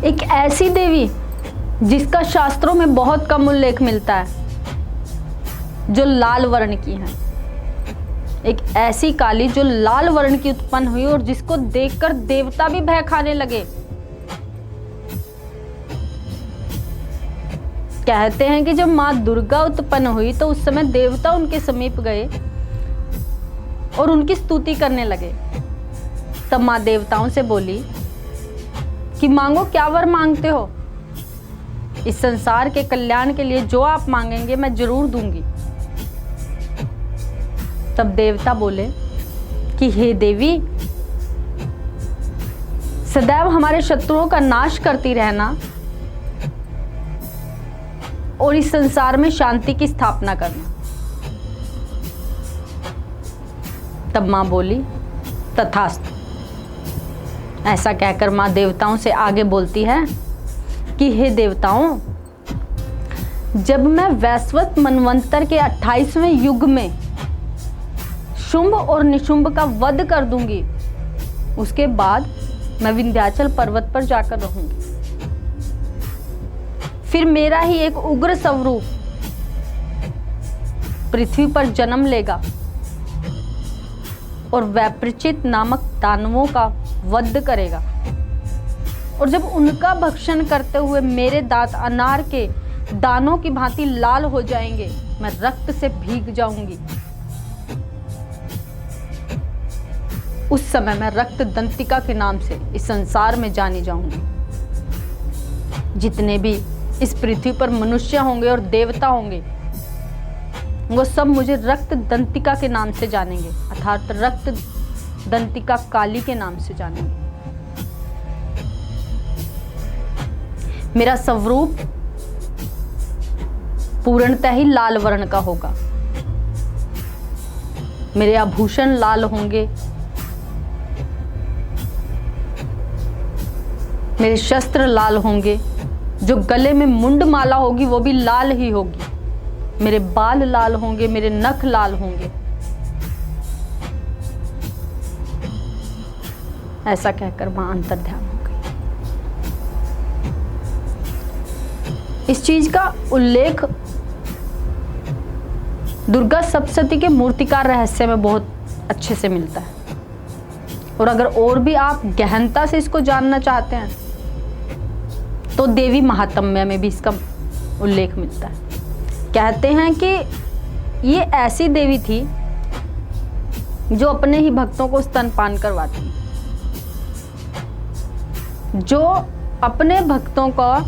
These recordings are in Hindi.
एक ऐसी देवी जिसका शास्त्रों में बहुत कम उल्लेख मिलता है, जो लाल वर्ण की है। एक ऐसी काली जो लाल वर्ण की उत्पन्न हुई और जिसको देखकर देवता भी भय खाने लगे। कहते हैं कि जब माँ दुर्गा उत्पन्न हुई तो उस समय देवता उनके समीप गए और उनकी स्तुति करने लगे। तब माँ देवताओं से बोली कि मांगो, क्या वर मांगते हो? इस संसार के कल्याण के लिए जो आप मांगेंगे मैं जरूर दूंगी। तब देवता बोले कि हे देवी, सदैव हमारे शत्रुओं का नाश करती रहना और इस संसार में शांति की स्थापना करना। तब मां बोली तथास्तु। ऐसा कहकर मां देवताओं से आगे बोलती है कि हे देवताओं, जब मैं वैश्वत मनवंतर के 28वें युग में शुंभ और निशुंभ का वध कर दूंगी, उसके बाद मैं विंध्याचल पर्वत पर जाकर रहूंगी। फिर मेरा ही एक उग्र स्वरूप पृथ्वी पर जन्म लेगा और वैपरिचित नामक दानवों का वध करेगा। और जब उनका भक्षण करते हुए मेरे दांत अनार के दानों की भांति लाल हो जाएंगे, मैं रक्त से भीग जाऊंगी। उस समय मैं रक्त दंतिका के नाम से इस संसार में जानी जाऊंगी। जितने भी इस पृथ्वी पर मनुष्य होंगे और देवता होंगे, वो सब मुझे रक्त दंतिका के नाम से जानेंगे, अर्थात रक्त दंतिका काली के नाम से जानेंगे। मेरा स्वरूप पूर्णतः ही लाल वर्ण का होगा। मेरे आभूषण लाल होंगे, मेरे शस्त्र लाल होंगे, जो गले में मुंड माला होगी वो भी लाल ही होगी। मेरे बाल लाल होंगे, मेरे नख लाल होंगे। ऐसा कहकर मां अंतर्ध्यान हो गई। इस चीज का उल्लेख दुर्गा सप्तशती के मूर्तिकार रहस्य में बहुत अच्छे से मिलता है। और अगर और भी आप गहनता से इसको जानना चाहते हैं तो देवी महात्म्य में भी इसका उल्लेख मिलता है। कहते हैं कि ये ऐसी देवी थी जो अपने ही भक्तों को स्तनपान करवाती, जो अपने भक्तों का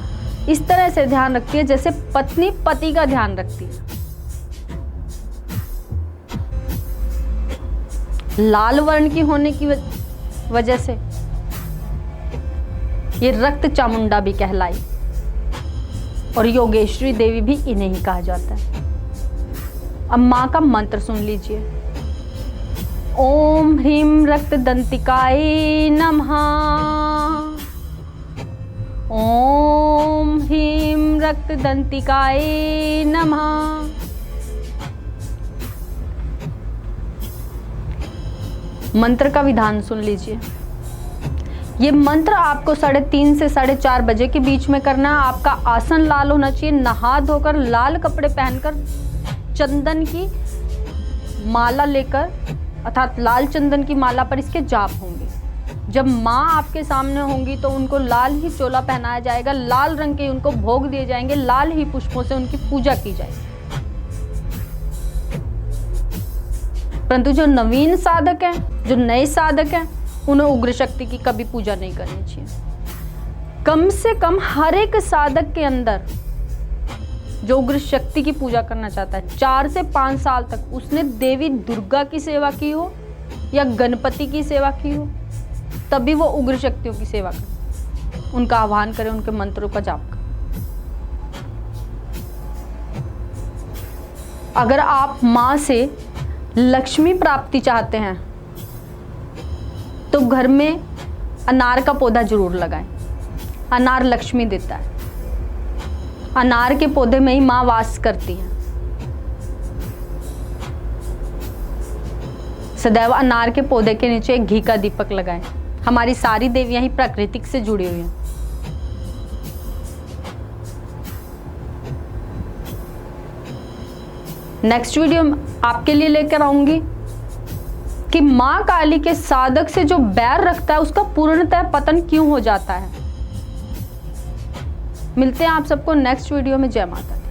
इस तरह से ध्यान रखती है जैसे पत्नी पति का ध्यान रखती है। लाल वर्ण की होने की वजह से ये रक्त चामुंडा भी कहलाई और योगेश्वरी देवी भी इन्हें ही कहा जाता है। अब मां का मंत्र सुन लीजिए। ओम ह्रीं रक्त दंतिकाय नमः। ओम ह्रीं रक्त दंतिकाय नमः। मंत्र का विधान सुन लीजिए। ये मंत्र आपको 3:30 से 4:30 बजे के बीच में करना है। आपका आसन लाल होना चाहिए। नहा धोकर लाल कपड़े पहनकर चंदन की माला लेकर, अर्थात लाल चंदन की माला पर इसके जाप होंगे। जब माँ आपके सामने होंगी तो उनको लाल ही चोला पहनाया जाएगा, लाल रंग के उनको भोग दिए जाएंगे, लाल ही पुष्पों से उनकी पूजा की जाएगी। परंतु जो नवीन साधक हैं, जो नए साधक हैं, उन्हें उग्र शक्ति की कभी पूजा नहीं करनी चाहिए। कम से कम हर एक साधक के अंदर जो उग्र शक्ति की पूजा करना चाहता है, 4 से 5 साल तक उसने देवी दुर्गा की सेवा की हो या गणपति की सेवा की हो, तभी वो उग्र शक्तियों की सेवा करे, उनका आह्वान करे, उनके मंत्रों का जाप करे। अगर आप माँ से लक्ष्मी प्राप्ति चाहते हैं तो घर में अनार का पौधा जरूर लगाएं। अनार लक्ष्मी देता है। अनार के पौधे में ही माँ वास करती है। सदैव अनार के पौधे के नीचे एक घी का दीपक लगाएं। हमारी सारी देवियां ही प्राकृतिक से जुड़ी हुई हैं। नेक्स्ट वीडियो आपके लिए लेकर आऊंगी कि माँ काली के साधक से जो बैर रखता है उसका पूर्णतः पतन क्यों हो जाता है। मिलते हैं आप सबको नेक्स्ट वीडियो में। जय माता दी।